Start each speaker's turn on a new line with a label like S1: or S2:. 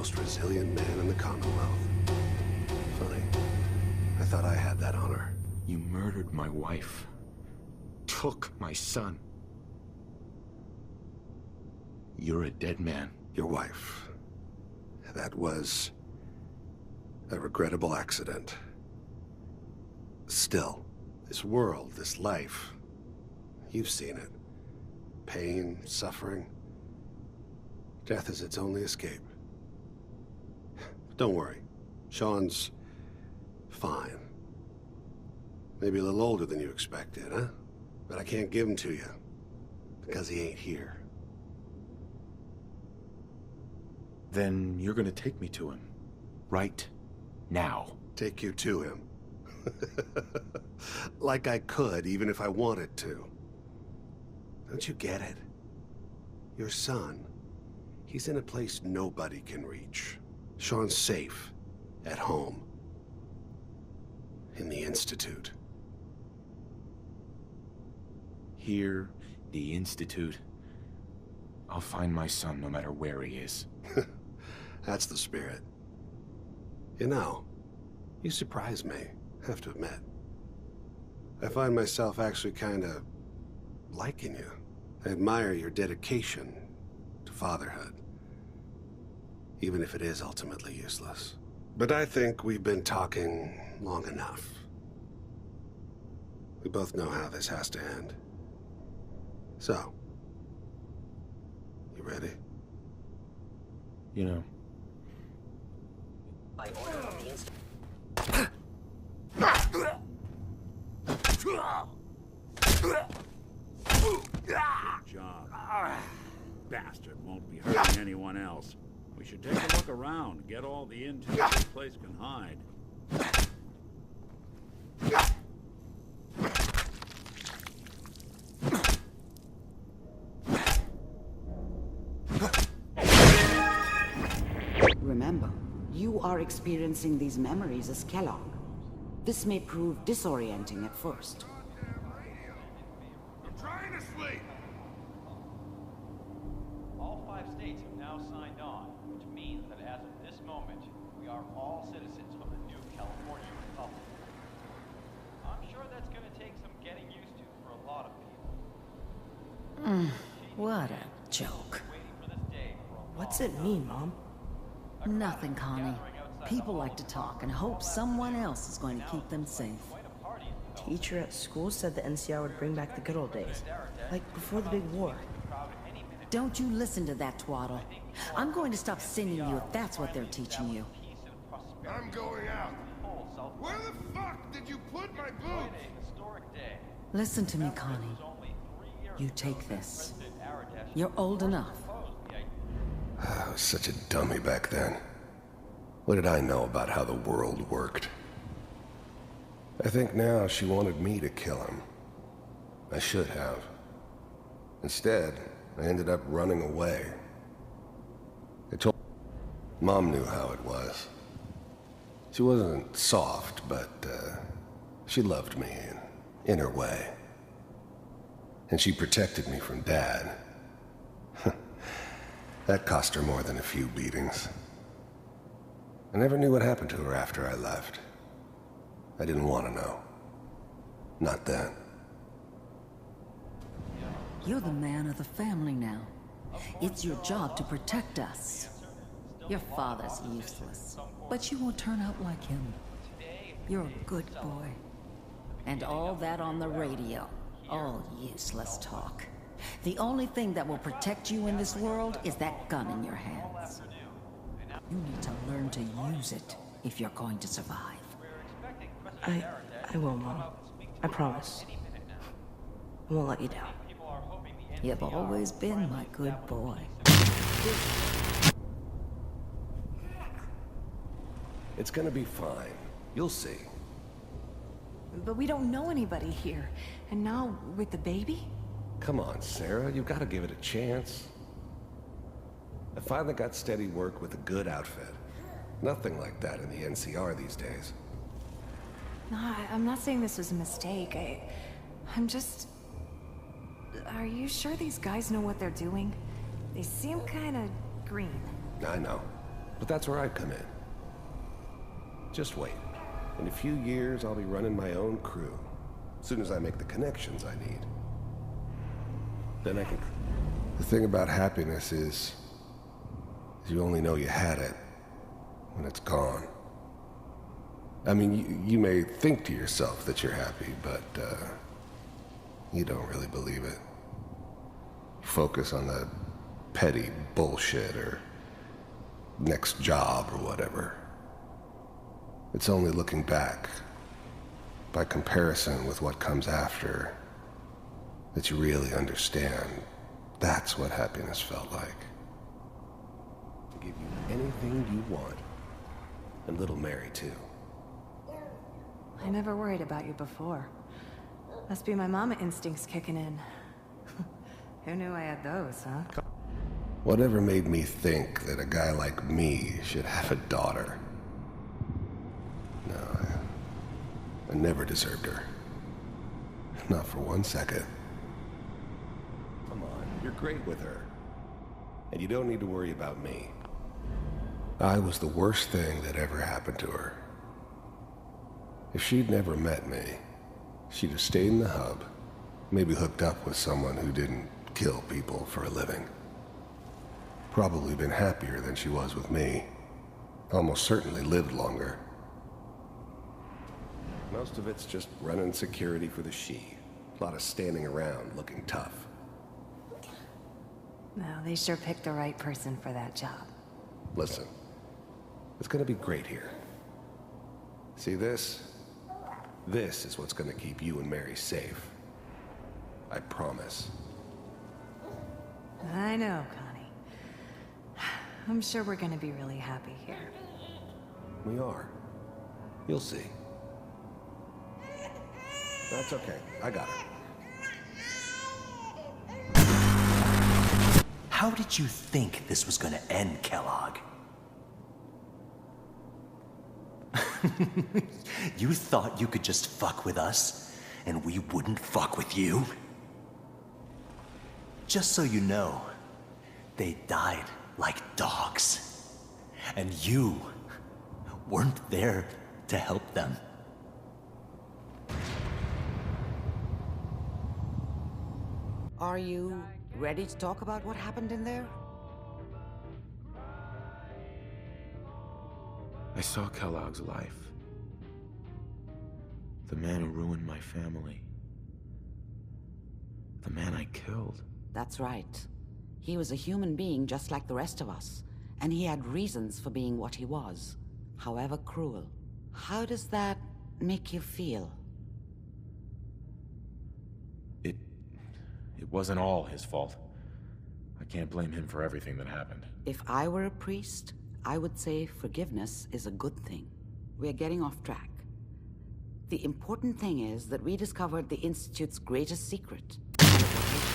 S1: most resilient man in the Commonwealth. Funny. I thought I had that honor.
S2: You murdered my wife. Took my son. You're a dead man.
S1: Your wife. That was a regrettable accident. Still, this world, this life, you've seen it. Pain, suffering. Death is its only escape. Don't worry. Sean's fine. Maybe a little older than you expected, huh? But I can't give him to you, because he ain't here.
S2: Then you're gonna take me to him. Right now.
S1: Take you to him. Like I could, even if I wanted to. Don't you get it? Your son, he's in a place nobody can reach. Sean's safe, at home. In the Institute.
S2: Here, the Institute. I'll find my son no matter where he is.
S1: That's the spirit. You know, you surprise me, I have to admit. I find myself actually kinda liking you. I admire your dedication to fatherhood. Even if it is ultimately useless. But I think we've been talking long enough. We both know how this has to end. So, you ready?
S2: You know.
S3: By order of the Institute.
S4: Good job. Bastard won't be hurting anyone else. We should take a look around, get all the intel this place can hide.
S5: Remember, you are experiencing these memories as Kellogg. This may prove disorienting at first.
S6: I'm trying to sleep.
S7: All 5 states have now signed on, which means that as of this moment, we are all citizens of the new California Republic. I'm sure that's going to take some getting used to for a lot of people.
S8: What a joke.
S7: Waiting for this day for a
S9: What's it mean, Mom?
S8: Nothing, Connie. People like to talk and hope someone else is going to keep them safe.
S9: Teacher at school said the NCR would bring back the good old days. Like before the big war.
S8: Don't you listen to that twaddle. I'm going to stop sending you if that's what they're teaching you.
S6: I'm going out. Where the fuck did you put my boots?
S8: Listen to me, Connie. You take this. You're old enough.
S1: I was such a dummy back then. What did I know about how the world worked? I think now she wanted me to kill him. I should have. Instead, I ended up running away. I told Mom knew how it was. She wasn't soft, but she loved me in her way. And she protected me from Dad. That cost her more than a few beatings. I never knew what happened to her after I left. I didn't want to know. Not then.
S8: You're the man of the family now. It's your job to protect us. Your father's useless, but you won't turn out like him. You're a good boy. And all that on the radio, all useless talk. The only thing that will protect you in this world is that gun in your hands. You need to learn to use it if you're going to survive.
S9: I will, Mom. I promise. I won't let you down.
S8: You've always been my good boy.
S1: It's gonna be fine. You'll see.
S10: But we don't know anybody here. And now, with the baby?
S1: Come on, Sarah. You've got to give it a chance. I finally got steady work with a good outfit. Nothing like that in the NCR these days.
S10: No, I'm not saying this was a mistake. I'm just... Are you sure these guys know what they're doing? They seem kind of green.
S1: I know. But that's where I come in. Just wait. In a few years, I'll be running my own crew. As soon as I make the connections I need. Then I can... The thing about happiness is you only know you had it when it's gone. I mean, you may think to yourself that you're happy, but you don't really believe it. You focus on the petty bullshit or next job or whatever. It's only looking back, by comparison with what comes after, that you really understand that's what happiness felt like. To give you anything you want. And little Mary, too.
S10: I never worried about you before. Must be my mama instincts kicking in. Who knew I had those, huh?
S1: Whatever made me think that a guy like me should have a daughter? No, I never deserved her. Not for 1 second. Come on, you're great with her. And you don't need to worry about me. I was the worst thing that ever happened to her. If she'd never met me, she'd have stayed in the hub, maybe hooked up with someone who didn't kill people for a living. Probably been happier than she was with me. Almost certainly lived longer. Most of it's just running security for the she. A lot of standing around looking tough.
S10: No, they sure picked the right person for that job.
S1: Listen, it's gonna be great here. See this? This is what's gonna keep you and Mary safe. I promise.
S10: I know, Connie. I'm sure we're gonna be really happy here.
S1: We are. You'll see. That's okay. I got it.
S3: How did you think this was gonna end, Kellogg? You thought you could just fuck with us, and we wouldn't fuck with you? Just so you know, they died like dogs. And you weren't there to help them.
S5: Are you ready to talk about what happened in there?
S2: I saw Kellogg's life. The man who ruined my family. The man I killed.
S5: That's right. He was a human being just like the rest of us, and he had reasons for being what he was, however cruel. How does that make you feel?
S2: It wasn't all his fault. I can't blame him for everything that happened.
S5: If I were a priest, I would say forgiveness is a good thing. We're getting off track. The important thing is that we discovered the Institute's greatest secret, teleportation.